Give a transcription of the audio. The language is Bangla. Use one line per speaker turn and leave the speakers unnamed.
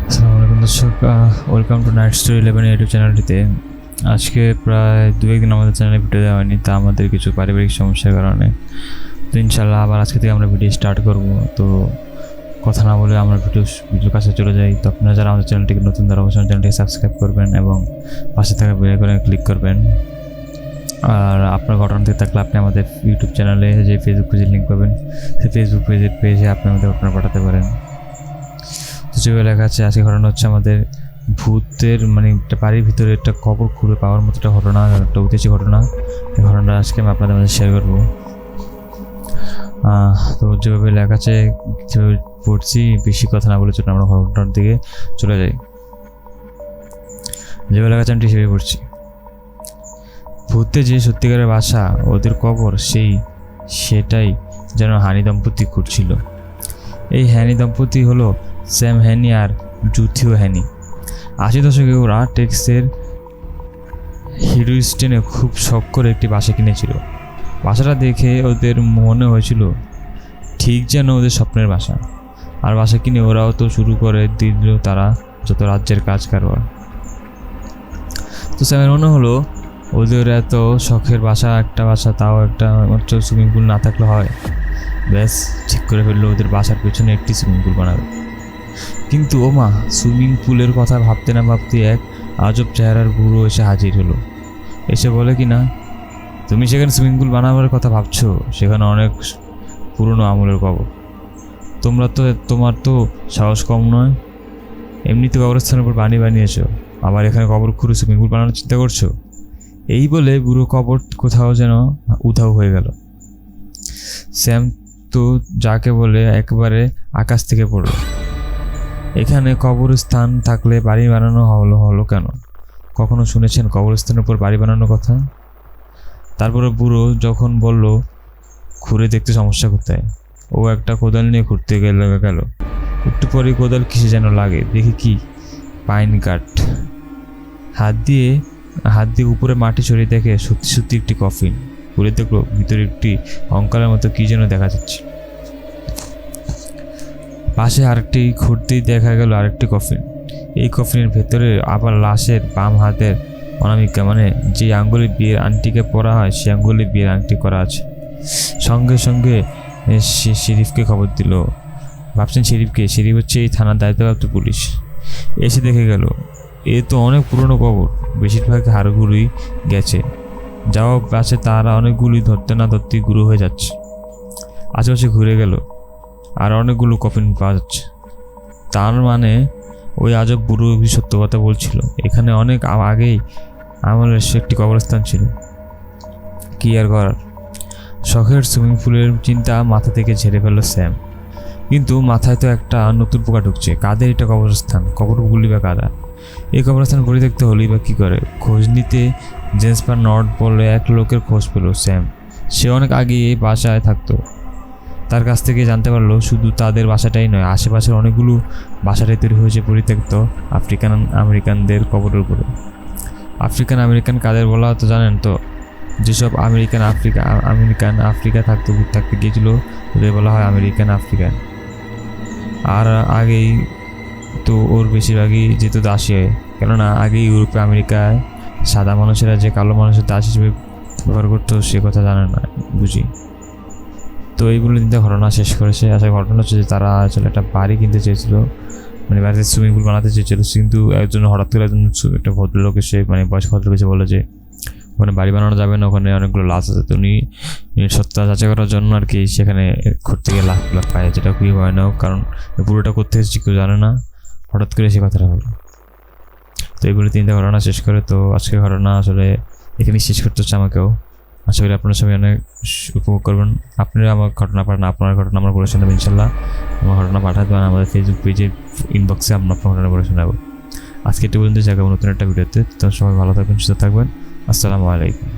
আসসালামু আলাইকুম দর্শক, welcome to night story 11 YouTube চ্যানেলটিতে। আজকে প্রায় 2-1 দিন আমাদের চ্যানেলে ভিডিও দেওয়া হয়নি, তা আমাদের কিছু পারিবারিক সমস্যার কারণে। তো ইনশাল্লাহ আবার আজকে থেকে আমরা ভিডিও স্টার্ট করব। তো কথা না বলে আমরা ভিডিওর কাছে চলে যাই। তো আপনারা যারা আমাদের চ্যানেলটিকে নতুন তারা অবশ্যই চ্যানেলটিকে সাবস্ক্রাইব করবেন এবং পাশে থাকা বেল আইকনে ক্লিক করবেন। আর আপনার ঘটনা থেকে থাকলে আপনি আমাদের ইউটিউব চ্যানেলে যে ফেসবুক পেজের লিঙ্ক পাবেন, সেই ফেসবুক পেজে আপনি আমাদের ঘটনা পাঠাতে পারেন। যে লেখা আছে, আজকে ঘটনা হচ্ছে আমাদের ভূতের একটা বাড়ির ভিতরে একটা কবর খুঁড়ে পাওয়ার মতো একটা ঘটনা, একটা ঐতিহাসিক ঘটনা। এই ঘটনাটা আজকে আমি আপনাদের মধ্যে শেয়ার করবো। তো যেভাবে লেখা আছে, যেভাবে পড়ছি, বেশি কথা না বলে চলুন আমরা ঘটনার দিকে চলে যাই। যেভাবে লেখা আছে আমি সেভাবে পড়ছি। ভূতের যে সত্যিকারের বাসা, ওদের কবর সেটাই যেন হানি দম্পতি খুঁড়ছিল। এই হ্যানি দম্পতি হলো স্যাম হ্যানি আর জুথিও হ্যানি। 80 দশকে ওরা টেক্সের হিউস্টনে খুব শখ করে একটি বাসা কিনেছিল। বাসাটা দেখে ওদের মনে হয়েছিল ঠিক যেন ওদের স্বপ্নের বাসা। আর বাসা কিনে ওরাও তো শুরু করে দিল তারা যত রাজ্যের কাজ কারবার। তো স্যামের মনে হলো ওদের এত শখের বাসা, একটা বাসা, তাও একটা মাত্র সুইমিং পুল না থাকলে হয়। ব্যাস ঠিক করে ফেললো ওদের বাসার পেছনে একটি সুইমিং পুল বানাবে। কিন্তু ওমা, সুইমিং পুলের কথা ভাবতে না ভাবতে এক আজব চেহারার বুড়ো এসে হাজির হলো। এসে বলে কি না, তুমি সেখানে সুইমিং পুল বানাবার কথা ভাবছো? সেখানে অনেক পুরনো আমলের কবর। তোমার তো সাহস কম নয়। এমনিতে কবরস্থানের উপর বানিয়েছো, আবার এখানে কবর খুঁড়ে সুইমিং পুল বানানোর চিন্তা করছো? এই বলে বুড়ো কবর কোথাও যেন উধাও হয়ে গেল। স্যাম তো যাকে বলে একবারে আকাশ থেকে পড়ল। এখানে কবরস্থান থাকলে বাড়ি বানানো হলো কেন? কখনো শুনেছেন কবরস্থানের উপর বাড়ি বানানোর কথা? তারপরে বুড়ো যখন বলল খুঁড়ে দেখতে সমস্যা কোথায়, ও একটা কোদাল নিয়ে খুঁড়তে গেল। একটু পরে কোদাল কিসে যেন লাগে, দেখি কি পাইন কাঠ। হাত দিয়ে উপরে মাটি ছড়িয়ে দেখে সত্যি একটি কফিন। খুলে দেখলো ভিতরে একটি অঙ্কালের মতো কি যেন দেখা যাচ্ছে। পাশে আরেকটি খুঁড়তেই দেখা গেল আরেকটি কফিন। এই কফিনের ভেতরে আবার লাশের বাম হাতের অনামিকা, যে আঙ্গুলে বিয়ের আংটিকে পরা হয়, সে আঙ্গুলে বিয়ের আংটি করা আছে। সঙ্গে সঙ্গে সে শরীফকে খবর দিল। ভাবছেন শরীফ হচ্ছে এই থানার দায়িত্বপ্রাপ্ত পুলিশ। এসে দেখে গেল এ তো অনেক পুরনো কবর, বেশিরভাগ হাড়গুলোই গেছে। যাও আছে তারা অনেকগুলি ধরতে না ধরতেই গুঁড়ো হয়ে যাচ্ছে। আশেপাশে ঘুরে গেল, আর অনেকগুলো কফিন পাওয়া যাচ্ছে। তার ওই আজব বুড়ো সত্য কথা বলছিল। এখানে অনেক আগেই আমলের একটি কবরস্থান ছিল। কি আর করার, শখের সুইমিং পুলের চিন্তা মাথা থেকে ঝেড়ে ফেলল স্যাম। কিন্তু মাথায় তো একটা নতুন পোকা ঢুকছে। কাদের এটা কবরস্থান? কবরগুলি বা কাদা? এই কবরস্থান ঘুরে দেখতে হলেই বা কী করে? খোঁজ নিতে জেন্সপার নট বলে এক লোকের খোঁজ পেল স্যাম। সে অনেক আগে এই বাসায় থাকতো। তার কাছ থেকে জানতে পারলো শুধু তাদের বাসাটাই নয়, আশেপাশের অনেকগুলো বাসাটাই তৈরি হয়েছে পরিত্যক্ত আফ্রিকান আমেরিকানদের কবরের উপরে। আফ্রিকান আমেরিকান কাদের বলা হতো জানেন তো? যেসব আমেরিকান আফ্রিকা থাকতে গিয়েছিল ওদের বলা হয় আমেরিকান আফ্রিকান। আর আগেই তো ওর বেশিরভাগই যেত দাসী হয়, কেননা আগেই ইউরোপে আমেরিকায় সাদা মানুষেরা যে কালো মানুষের দাস হিসেবে ব্যবহার করতো সে কথা জানে না বুঝি। তো এইগুলো চিন্তা ঘটনা শেষ করেছে। আসলে ঘটনা হচ্ছে যে তারা আসলে একটা বাড়ি কিনতে চেয়েছিল, বাড়িতে সুইমিং পুল বানাতে চেয়েছিল। কিন্তু হঠাৎ করে একটা ভদ্রলোক এসে বয়স্ক ভদ্রলোক এসে বলে যে ওখানে বাড়ি বানানো যাবে না, ওখানে অনেকগুলো লাশ আছে। তো উনি সত্যতা যাচাই করার জন্য আর কি সেখানে ঘুরতে গিয়ে লাখ পায়, যেটা খুবই ভয়ানক। কারণ পুরোটা করতে এসেছি কেউ জানে না, হঠাৎ করে সে কথাটা হলো। তো এগুলো তিনটা ঘটনা শেষ করে তো আজকের ঘটনা আসলে এখানেই শেষ করতে হচ্ছে আমাকেও। আশা করি আপনার সবাই অনেক উপভোগ করবেন। আপনারা আমার ঘটনা পাঠান, আপনার ঘটনা আমরা বলে শোনাবো ইনশাল্লাহ। আমার ঘটনা পাঠাতে পারেন আমাদের ফেসবুক পেজের ইনবক্সে, আমরা আপনার ঘটনা বলে শোনাবো। আজকে একটু পর্যন্ত জায়গা নতুন একটা ভিডিওতে। তো সবাই ভালো থাকবেন, সুস্থ থাকবেন। আসসালামু আলাইকুম।